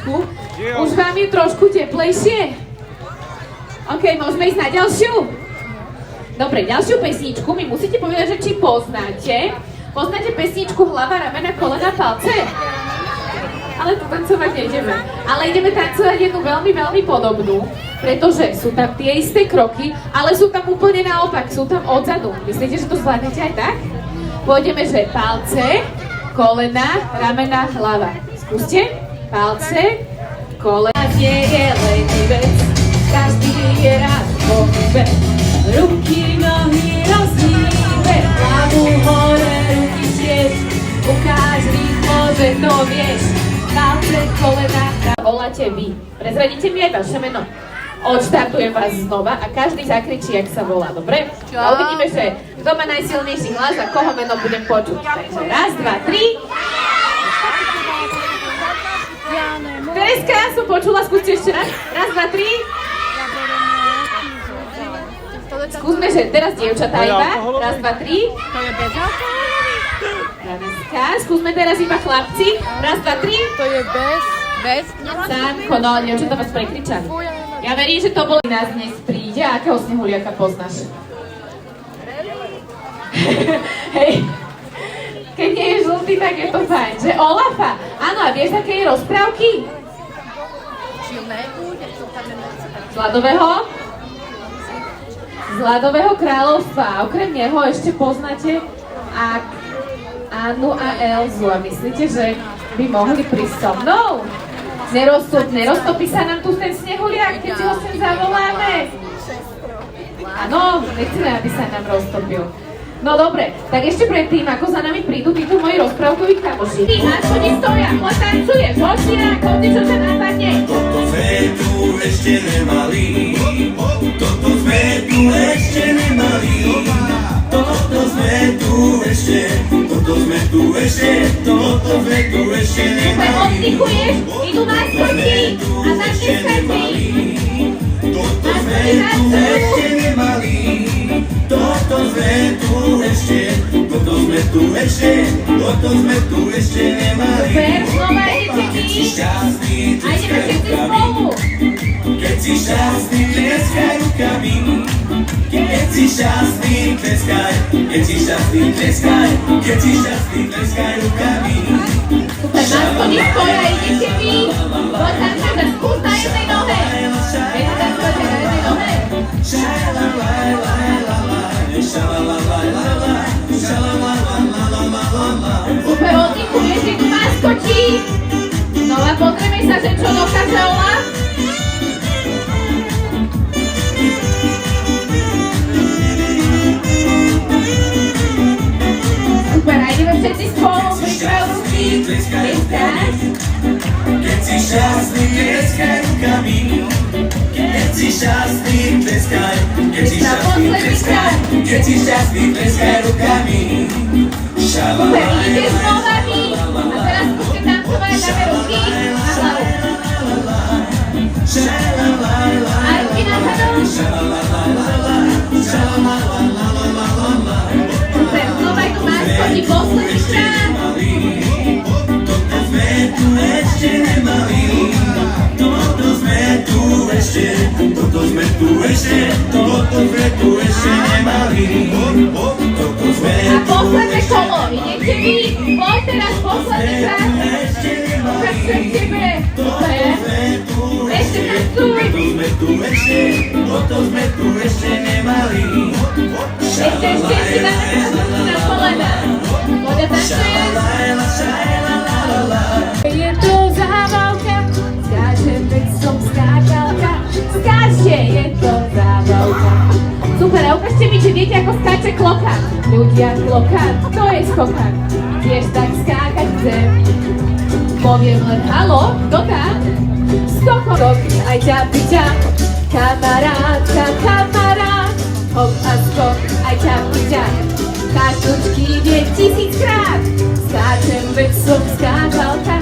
pesničku. Už vám je trošku teplejšie? OK, môžeme ísť na ďalšiu? Dobre, ďalšiu pesničku mi musíte povedať, že či poznáte. Poznáte pesničku Hlava, ramena, kolena, palce? Ale tu tancovať nejdeme. Ale ideme tancovať jednu veľmi, veľmi podobnú, pretože sú tam tie isté kroky, ale sú tam úplne naopak, sú tam odzadu. Myslíte, že to zvládnete aj tak? Pôjdeme, že palce, kolena, ramena, hlava. Skúste. Palce, kolena. Nie je lenivec, každý je rád pohybe. Ruky, nohy rozhýbe, hlavu hore, ruky tiež. Ukáž rýchlo, že to vieš. Palce, kolena, voláte vy. Prezradíte mi aj vaše meno. Odštartujem vás znova a každý zakričí, jak sa volá, dobre? A uvidíme, že kto má najsilnejší hlas a koho meno budem počuť. Takže raz, dva, tri. Tereska, som počula, skúste ešte raz. Raz, dva, tri. Skúsme, že teraz dievčatá iba. Raz, dva, tri. Tereska, skúsme teraz iba chlapci. Raz, dva, tri. To je bez. Sánko, no, dievčatá vás prekričali. Ja verím, že to bolo nás dnes príde. A akého snehuliaka poznáš? Hej. Keď nie je žltý, tak je to fajn. Že Olafa. Áno, a vieš, aké je rozprávky? Z ľadového kráľovstva. A okrem neho ešte poznáte Annu a Elzu. A myslíte, že by mohli prísť so mnou? Neroztopí sa nám tu ten snehuliak, keď si ho sem zavoláme? Áno, nechceme, aby sa nám roztopil. No dobre, tak ešte predtým, ako za nami prídu títo moji rozprávkoví kamoši. Ty na schode stoja, potancuješ, hošina, chodí, čo ťa napadne. Toto sme tu ešte nemali, toto sme tu ešte nemali, toto sme tu ešte, toto sme tu ešte, toto sme tu ešte nemali. Oddychuješ, idú na schodky a začneš schodky. Toto sme tu ešte nemali, toto sme tu ešte, toto sme tu ešte, toto sme tu ešte nemali. Super, znova idete Keď si vy. šťastný, A ideme všetci spolu. keď si šťastný, tleskaj rukami. Keď si šťastný, tleskaj, keď si šťastný, tleskaj, keď si šťastný, tleskaj rukami. Super, na schode stoja, idete vy. Poď tancuješ a skús na jednej nohe. Viete tancovať na jednej nohe? Super, oddychuješ, idú na skočí. No a pozrieme sa, že čo dokáže Olaf. Super, a ideme všetci spolu, priprav ruky. Tleskať. Keď si šťastný, tleskaj rukami. Keď si šťastný, tleskaj, keď si šťastný, tleskaj, keď si šťastný, tleskaj rukami. Super, ideš nohami. A teraz skúste tancovať, dáme ruky na hlavu. A ruky na zadu. Super, znova idú na schodí, posledný krát. Toto sme tu ešte nemali, toto sme tu ešte, toto sme tu ešte, toto sme tu ešte nemali, toto sme A posledné kolo, idete vy. Poď teraz posledný krát. Ukážem tebe. Super. Ešte tancuj. toto sme tu ešte, toto sme tu ešte nemali. Ešte dáme na kolena. Poď a tancuješ. Je to zábavka, skáčem, veď som skáčalka. Skáčte, je to zábavka. Super, a ukážte mi, či viete, ako skáče klokán. Ľudia, klokán, to je skokán. Tiež tak skákať chcem. Poviem len halo, kto tam? Skok, aj ťa piťam. Kamarátka, kamarát. Hop a skok, aj ťa piťam. Každúčky vie 1000-krát. Skáčem, veď som skáčalka.